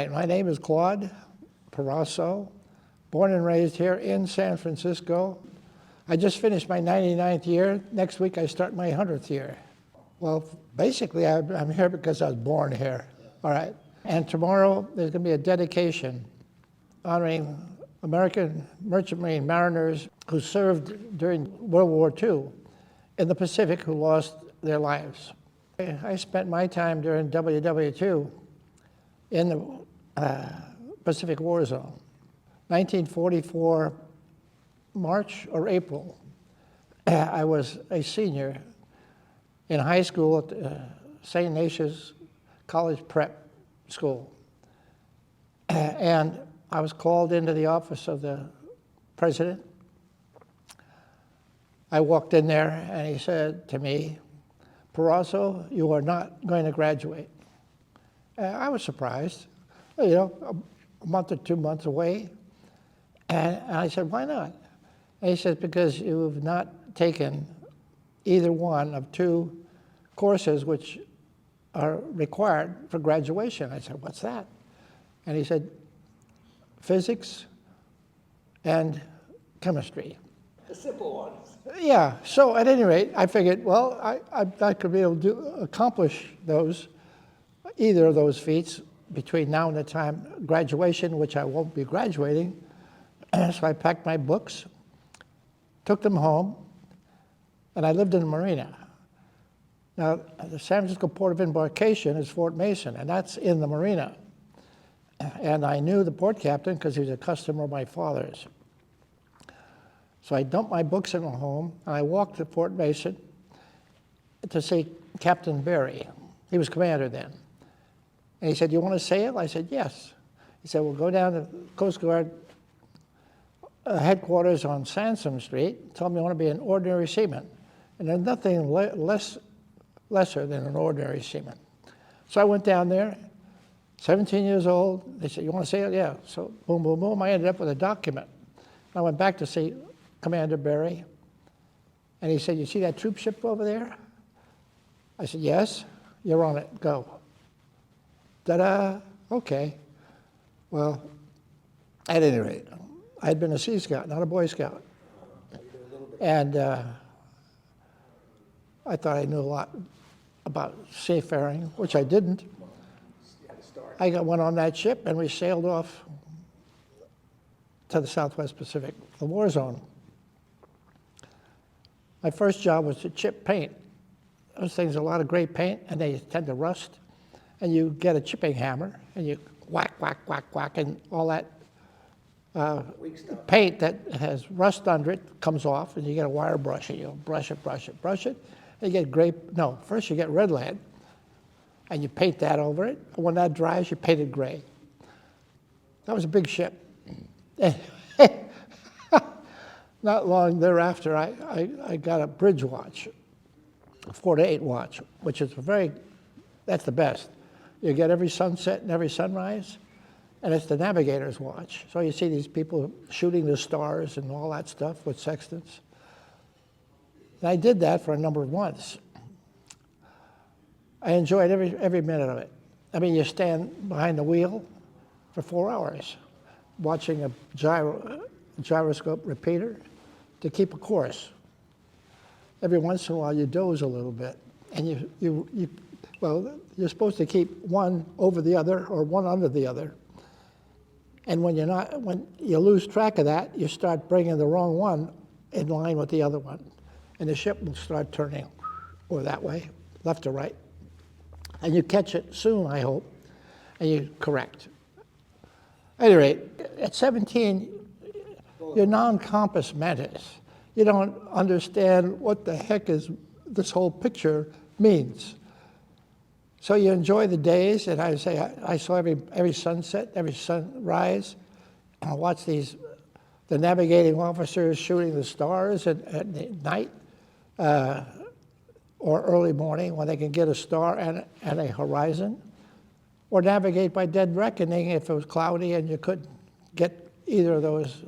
right, my name is Claude Perasso, born and raised here in San Francisco. I just finished my 99th year. Next week I start my 100th year. Well, basically I'm here because I was born here, all right? And tomorrow there's going to be a dedication honoring American merchant marine mariners who served during World War II in the Pacific who lost their lives. I spent my time during WWII in the Pacific War Zone. 1944, March or April, I was a senior in high school at St. Ignatius College Prep School. And I was called into the office of the president. I walked in there and he said to me, "Perasso, you are not going to graduate." I was surprised, you know, a month or 2 months away. And I said, "Why not?" And he said, "Because you've not taken either one of two courses which are required for graduation." I said, "What's that?" And he said, "Physics and chemistry." The simple ones. Yeah, so at any rate, I figured, well, I could be able to accomplish those, either of those feats between now and the time graduation, which I won't be graduating. So I packed my books, took them home, and I lived in the marina. Now, the San Francisco Port of Embarkation is Fort Mason, and that's in the marina. And I knew the port captain because he was a customer of my father's. So I dumped my books in the home, and I walked to Fort Mason to see Captain Berry. He was commander then. And he said, "You want to sail?" I said, "Yes." He said, "Well, go down to Coast Guard headquarters on Sansom Street. Tell them you want to be an ordinary seaman." And there's nothing lesser than an ordinary seaman. So I went down there, 17 years old. They said, "You want to sail?" "Yeah." So boom, boom, boom. I ended up with a document. I went back to see Commander Berry, and he said, "You see that troop ship over there?" I said, "Yes." "You're on it. Go." Ta-da. Okay. Well, at any rate, I had been a Sea Scout, not a Boy Scout. And I thought I knew a lot about seafaring, which I didn't. Went on that ship, and we sailed off to the Southwest Pacific, the war zone. My first job was to chip paint. Those things are a lot of great paint, and they tend to rust. And you get a chipping hammer, and you whack, whack, whack, whack, and all that paint that has rust under it comes off, and you get a wire brush, and you brush it, brush it, brush it. And you get first you get red lead, and you paint that over it. And when that dries, you paint it gray. That was a big ship. Not long thereafter, I got a bridge watch, a 4 to 8 watch, which is that's the best. You get every sunset and every sunrise, and it's the navigator's watch. So you see these people shooting the stars and all that stuff with sextants. And I did that for a number of months. I enjoyed every minute of it. I mean, you stand behind the wheel for 4 hours, watching a gyroscope repeater to keep a course. Every once in a while, you doze a little bit, and you're supposed to keep one over the other or one under the other. And when you lose track of that, you start bringing the wrong one in line with the other one, and the ship will start turning, or that way, left to right. And you catch it soon, I hope, and you correct. At any rate, at 17, you're non-compass mentis. You don't understand what the heck this whole picture means. So you enjoy the days, and I saw every sunset, every sunrise. I watched the navigating officers shooting the stars at night or early morning when they can get a star and a horizon, or navigate by dead reckoning if it was cloudy and you couldn't get either of those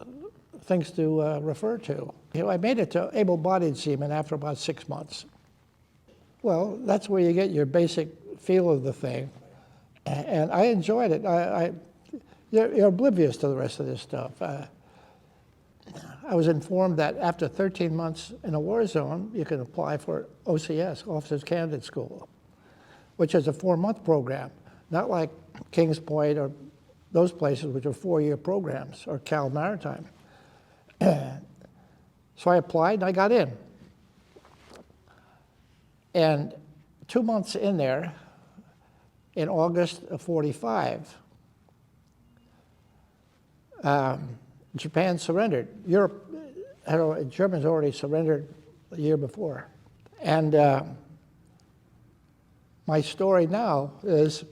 things to refer to. I made it to able-bodied seaman after about 6 months. Well, that's where you get your basic feel of the thing. And I enjoyed it. You're oblivious to the rest of this stuff. I was informed that after 13 months in a war zone, you can apply for OCS, Officers Candidate School, which is a 4-month program, not like Kings Point or those places, which are 4-year programs, or Cal Maritime. So I applied and I got in. And 2 months in there, in August of '45, Japan surrendered. Germans already surrendered the year before. And my story now is,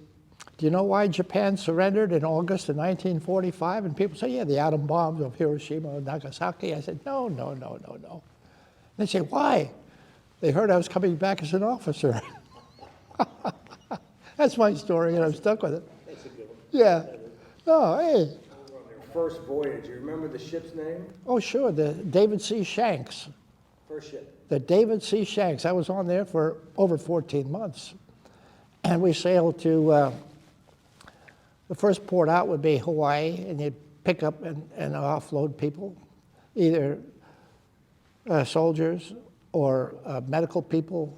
do you know why Japan surrendered in August of 1945? And people say, yeah, the atom bombs of Hiroshima and Nagasaki. I said, no. And they say, why? They heard I was coming back as an officer. That's my story, and I'm stuck with it. That's a good one. Yeah. Oh, hey. On your first voyage, you remember the ship's name? Oh, sure, the David C. Shanks. First ship. The David C. Shanks. I was on there for over 14 months. And we sailed to, the first port out would be Hawaii, and you'd pick up and offload people, either soldiers or medical people,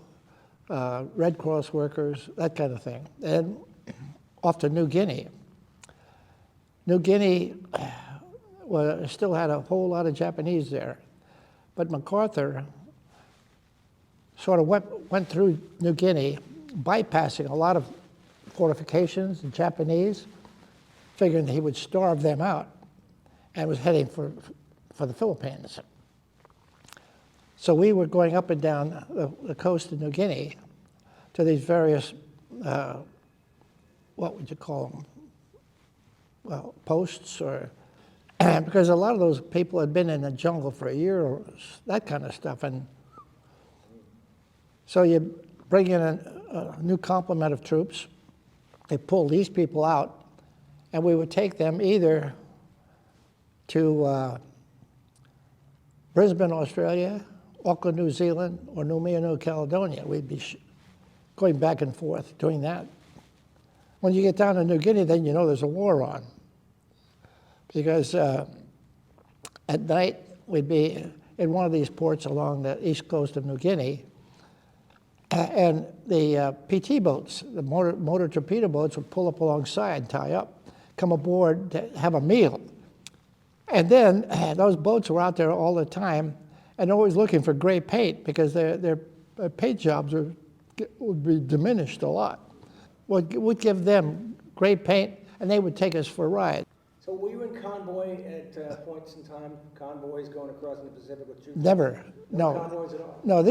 Red Cross workers, that kind of thing. And off to New Guinea. New Guinea still had a whole lot of Japanese there. But MacArthur sort of went through New Guinea, bypassing a lot of fortifications and Japanese, figuring he would starve them out, and was heading for the Philippines. So we were going up and down the coast of New Guinea to these various, what would you call them? Well, posts, or because a lot of those people had been in the jungle for a year, or that kind of stuff. And so you bring in a new complement of troops, they pull these people out, and we would take them either to Brisbane, Australia, Auckland, New Zealand, or Noumea, New Caledonia. We'd be going back and forth doing that. When you get down to New Guinea, then you know there's a war on. Because at night, we'd be in one of these ports along the east coast of New Guinea, and the PT boats, the motor torpedo boats, would pull up alongside, tie up, come aboard to have a meal. And then those boats were out there all the time and always looking for gray paint, because their paint jobs would be diminished a lot. We'd give them gray paint, and they would take us for a ride. So were you in convoy at points in time, convoys going across in the Pacific with troops? Never, no. Convoys at all? No,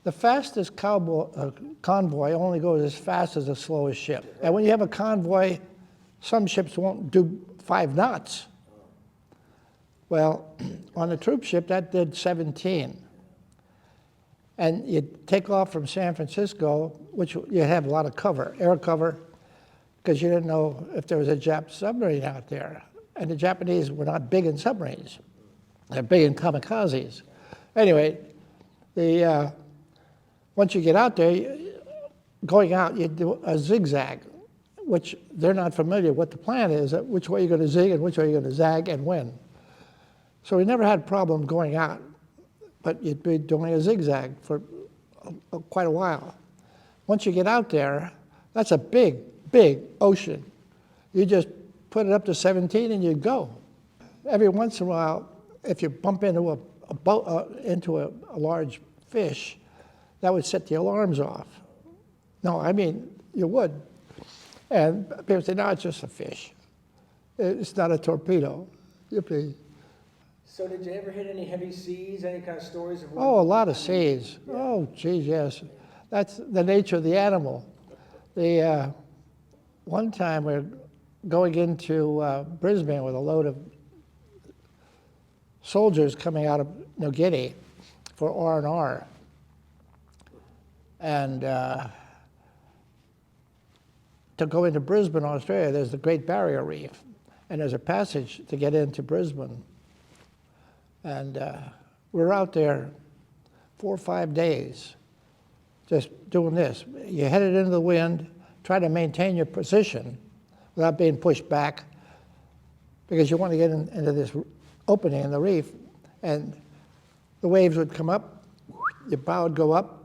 the fastest convoy only goes as fast as the slowest ship. And when you have a convoy, some ships won't do 5 knots. Well, on the troop ship, that did 17. And you'd take off from San Francisco, which you have a lot of cover, air cover, because you didn't know if there was a Jap submarine out there. And the Japanese were not big in submarines. They're big in kamikazes. Anyway, once you get out there, going out, you do a zigzag, which they're not familiar what the plan is, which way you're going to zig and which way you're going to zag and when. So we never had a problem going out, but you'd be doing a zigzag for quite a while. Once you get out there, that's a big ocean. You just put it up to 17 and you go. Every once in a while, if you bump into a boat, into a large fish, that would set the alarms off. No, I mean, you would. And people say, no, it's just a fish. It's not a torpedo. So did you ever hit any heavy seas, any kind of stories of? Oh, a lot of seas. Yeah. Oh, geez, yes. That's the nature of the animal. One time we're going into Brisbane with a load of soldiers coming out of New Guinea for R&R. And to go into Brisbane, Australia, there's the Great Barrier Reef, and there's a passage to get into Brisbane. And we're out there 4 or 5 days just doing this. You headed into the wind, try to maintain your position without being pushed back, because you want to get into this opening in the reef, and the waves would come up, your bow would go up,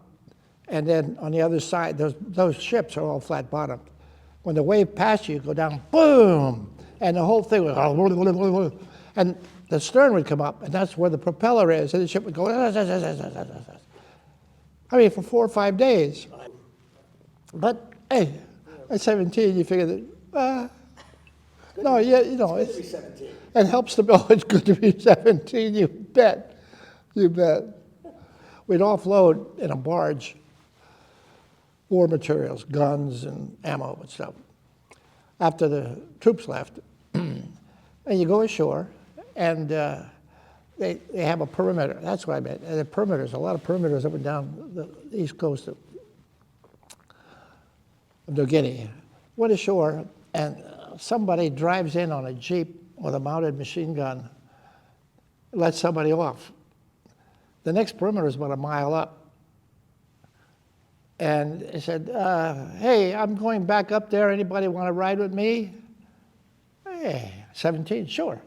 and then on the other side, those ships are all flat bottomed. When the wave passed you, go down, boom, and the whole thing would, and the stern would come up, and that's where the propeller is, and the ship would go, I mean, for 4 or 5 days. But hey, at 17, you figure that, no, yeah, you know, It's good to be 17. it helps to know it's good to be 17, you bet. You bet. We'd offload in a barge war materials, guns and ammo and stuff, after the troops left. And you go ashore, and they have a perimeter. That's what I meant. And the perimeters, a lot of perimeters up and down the east coast of New Guinea. Went ashore, and somebody drives in on a Jeep with a mounted machine gun, lets somebody off. The next perimeter is about a mile up. And he said, hey, I'm going back up there. Anybody want to ride with me? Hey, 17, sure.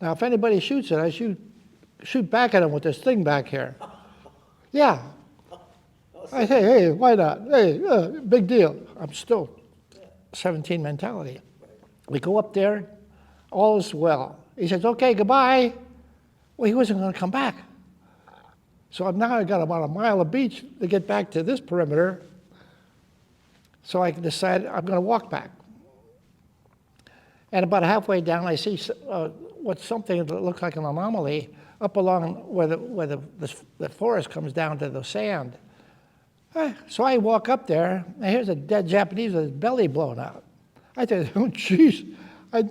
Now, if anybody shoots it, I shoot back at them with this thing back here. Yeah. I say, hey, why not? Hey, big deal. I'm still 17 mentality. We go up there, all is well. He says, okay, goodbye. Well, he wasn't going to come back. So now I got about a mile of beach to get back to this perimeter. So I decided I'm going to walk back. And about halfway down, I see what's something that looks like an anomaly up along where the forest comes down to the sand. So I walk up there, and here's a dead Japanese with his belly blown out. I said, oh, jeez, I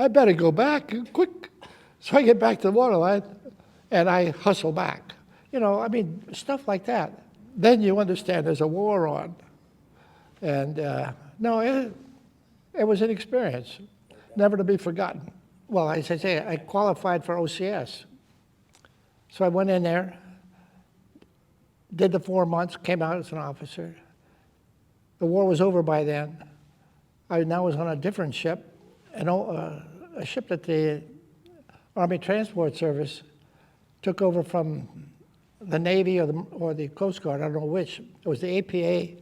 better go back quick. So I get back to the waterline, and I hustle back. You know, I mean, stuff like that. Then you understand there's a war on. And no, it was an experience, never to be forgotten. Well, as I say, I qualified for OCS. So I went in there, did the 4 months, came out as an officer. The war was over by then. I now was on a different ship, a ship that the Army Transport Service took over from the Navy or the Coast Guard, I don't know which. It was the APA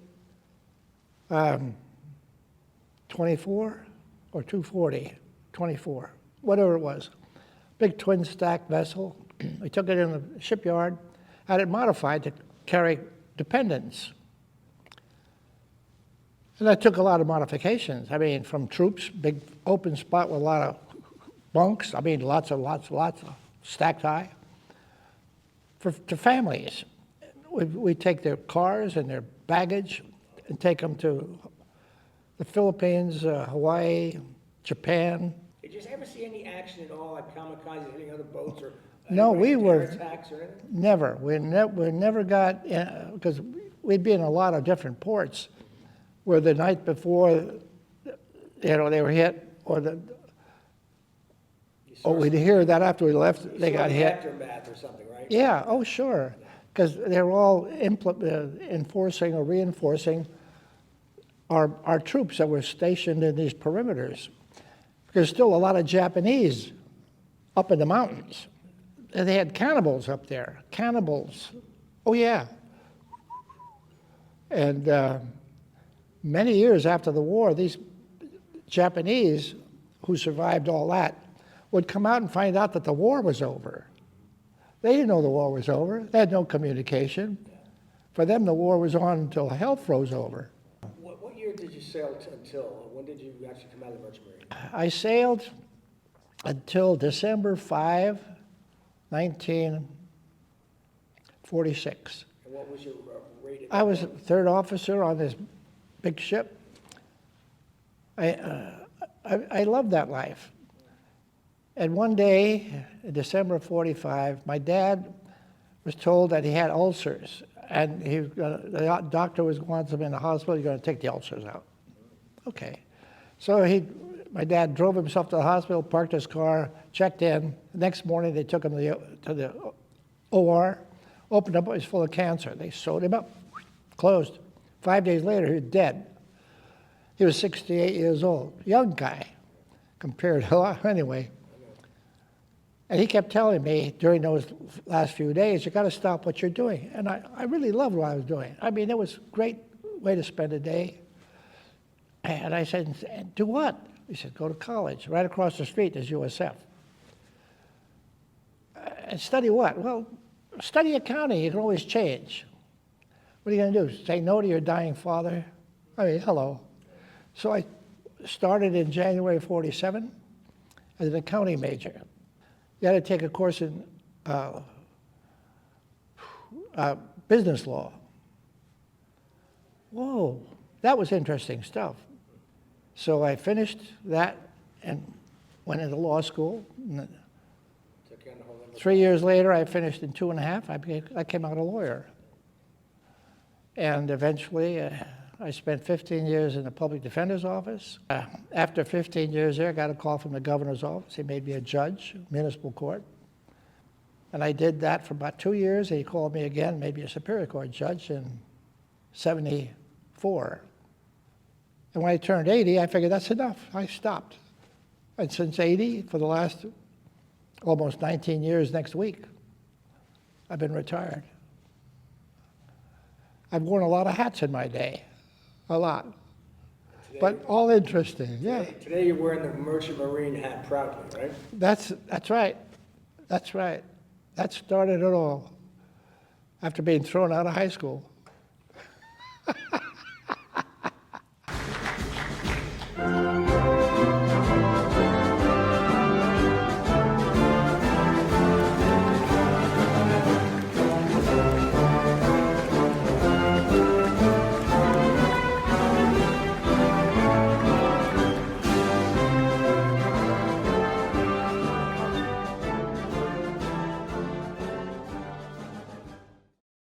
24 or 240, 24, whatever it was. Big twin stack vessel. We took it in the shipyard, had it modified to carry dependents. And that took a lot of modifications. I mean, from troops, big open spot with a lot of bunks. I mean, lots of stacked high. To families. We take their cars and their baggage and take them to the Philippines, Hawaii, Japan. Did you ever see any action at all, like kamikazes hitting other boats or No, we were attacks or anything? never. We never got, because we'd be in a lot of different ports where the night before, they were hit, or we'd hear that after we left, they got hit. Aftermath or something, right? Yeah, oh, sure, because they're all enforcing or reinforcing our troops that were stationed in these perimeters. There's still a lot of Japanese up in the mountains. And they had cannibals up there, cannibals. Oh, yeah. And many years after the war, these Japanese who survived all that would come out and find out that the war was over. They didn't know the war was over. They had no communication. For them, the war was on until hell froze over. What year did you sail until? When did you actually come out of the Merchant Marine? I sailed until December 5, 1946. And what was your rating? I was a third officer on this big ship. I loved that life. And one day, in December of 45, my dad was told that he had ulcers, and the doctor wants him in the hospital. He's going to take the ulcers out. Okay. So my dad drove himself to the hospital, parked his car, checked in. The next morning, they took him to the OR, opened up, it was full of cancer. They sewed him up, closed. 5 days later, he was dead. He was 68 years old, young guy, compared to a lot, anyway. And he kept telling me during those last few days, you got to stop what you're doing. And I really loved what I was doing. I mean, it was a great way to spend a day. And I said, "And do what?" He said, "Go to college. Right across the street is USF. And study what? Well, study accounting. You can always change. What are you going to do? Say no to your dying father? I mean, hello. So I started in January of '47 as an accounting major. You had to take a course in business law. Whoa, that was interesting stuff. So I finished that and went into law school. And 3 years later, I finished in 2.5. I came out a lawyer. And eventually, I spent 15 years in the public defender's office. After 15 years there, I got a call from the governor's office. He made me a judge, municipal court. And I did that for about 2 years. And he called me again, maybe a Superior Court judge in '74. And when I turned 80, I figured that's enough. I stopped. And since '80, for the last almost 19 years next week, I've been retired. I've worn a lot of hats in my day, a lot, but all interesting, yeah. Today you're wearing the Merchant Marine hat proudly, right? That's right, that's right. That started it all, after being thrown out of high school.